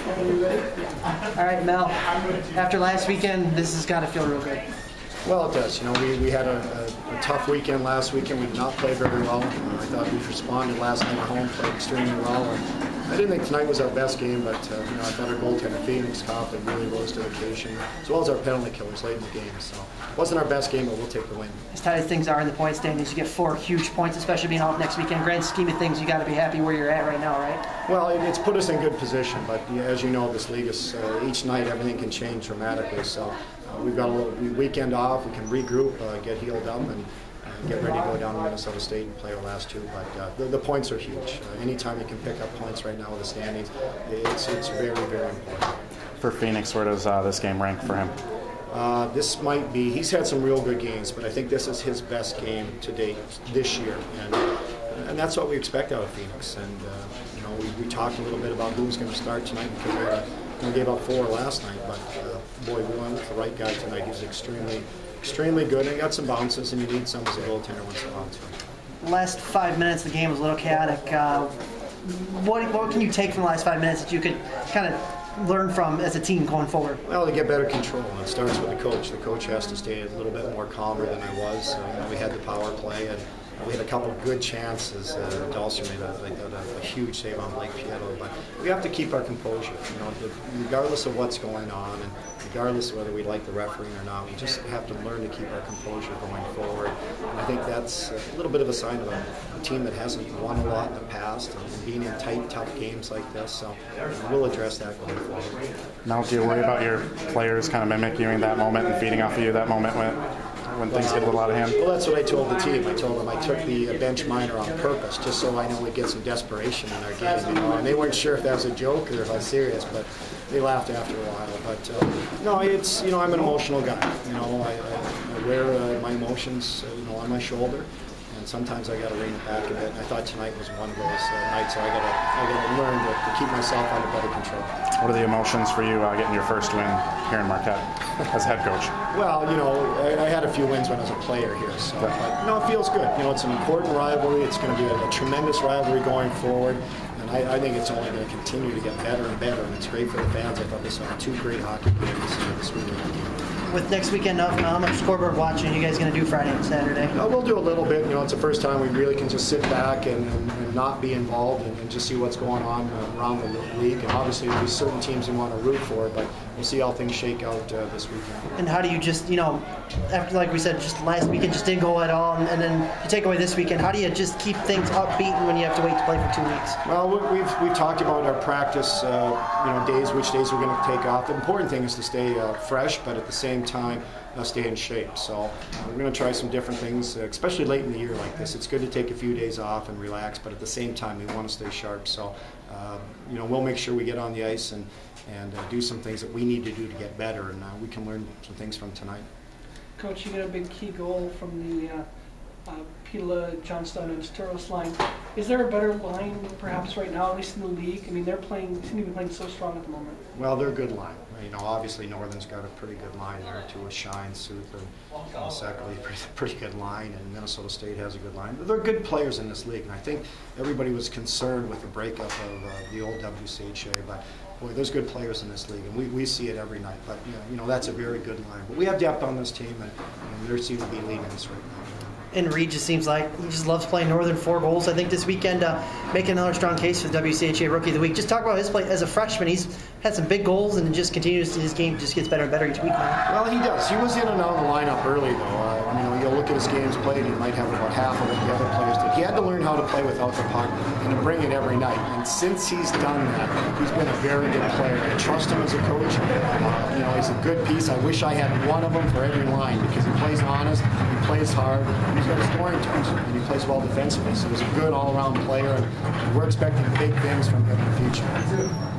All right, Mel, after last weekend, this has got to feel real good. Well, it does. You know, we had a tough weekend last weekend. We did not play very well. I thought we responded last night at home, played extremely well. And I didn't think tonight was our best game, but you know, I thought our goaltender, Phoenix Copley, really rose to the occasion, as well as our penalty killers late in the game. So it wasn't our best game, but we'll take the win. As tight as things are in the point standings, you get 4 huge points, especially being off next weekend. Grand scheme of things, you got to be happy where you're at right now, right? Well, it's put us in good position, but as you know, this league is each night everything can change dramatically. So we've got a little weekend off. We can regroup, get healed up, and get ready to go down to Minnesota State and play our last 2. But the points are huge. Anytime you can pick up points right now with the standings, it's very, very important. For Phoenix, where does this game rank for him? This might be, he's had some real good games, but I think this is his best game to date this year. And that's what we expect out of Phoenix. And you know, we talked a little bit about who's going to start tonight because we gave up 4 last night. But boy, we went with the right guy tonight. He was extremely good, and he got some bounces, and you need some as a goaltender once in a while too. Last 5 minutes, the game was a little chaotic. What can you take from the last 5 minutes that you could kind of learn from as a team going forward? Well, to get better control, and it starts with the coach. The coach has to stay a little bit more calmer than I was. You know, we had the power play, and we had a couple of good chances. Dulcer made a huge save on Blake Pietro, but we have to keep our composure. You know, regardless of what's going on, and regardless of whether we like the refereeing or not, we just have to learn to keep our composure going forward. And I think that's a little bit of a sign of a team that hasn't won a lot in the past and being in tight, tough games like this. So we'll address that going forward. Now, do you worry about your players kind of mimicking that moment and feeding off of you that moment when things get a little out of hand? Well, that's what I told the team. I told them I took the bench minor on purpose, just so I know we'd get some desperation in our game. You know? And they weren't sure if that was a joke or if I was serious, but they laughed after a while. But no, it's, you know, I'm an emotional guy. You know, I wear my emotions, you know, on my shoulder. And sometimes I got to rein it back a bit. And I thought tonight was one of those nights, so I got to learn to keep myself under better control. What are the emotions for you getting your first win here in Marquette as head coach? Well, you know, I had a few wins when I was a player here, so but, no, it feels good. You know, it's an important rivalry. It's going to be a tremendous rivalry going forward. And I think it's only going to continue to get better and better, and it's great for the fans. I thought they saw 2 great hockey games this weekend. With next weekend up, how much scoreboard watching are you guys going to do Friday and Saturday? We'll do a little bit. You know, it's the first time we really can just sit back and not be involved and just see what's going on around the league. And obviously there'll be certain teams we want to root for, but we'll see how things shake out this weekend. And how do you just, you know, after, like we said, just last weekend just didn't go at all, and then you take away this weekend, how do you just keep things upbeat when you have to wait to play for 2 weeks? Well, we've talked about our practice, you know, days, which days we're going to take off. The important thing is to stay fresh, but at the same time, stay in shape. So we're going to try some different things, especially late in the year like this. It's good to take a few days off and relax, but at the same time, we want to stay sharp. So, you know, we'll make sure we get on the ice and do some things that we need to do to get better, and we can learn some things from tonight. Coach, you get a big key goal from the Pila, Johnstone, and Staros line. Is there a better line, perhaps, right now, at least in the league? I mean, they seem to be playing so strong at the moment. Well, they're a good line. You know, obviously Northern's got a pretty good line there too, with Shine, Sooth, and Seckley, pretty good line, and Minnesota State has a good line. They're good players in this league, and I think everybody was concerned with the breakup of the old WCHA, but boy, there's good players in this league, and we see it every night. But you know, that's a very good line. But we have depth on this team, and they seem to be leading us right now. And Reed just seems like he just loves playing Northern. 4 goals, I think, this weekend, making another strong case for the WCHA Rookie of the Week. Just talk about his play as a freshman. He's had some big goals and just continues, his game just gets better and better each week now. Well, he does. He was in and out of the lineup early, though. You know, you'll look at his games played, he might have about half of what the other players did. He had to learn how to play without the puck and to bring it every night. And since he's done that, he's been a very good player. I trust him as a coach. You know, he's a good piece. I wish I had one of them for every line because he plays honest, he plays hard, and he's got scoring terms, and he plays well defensively. So he's a good all-around player, and we're expecting big things from him in the future.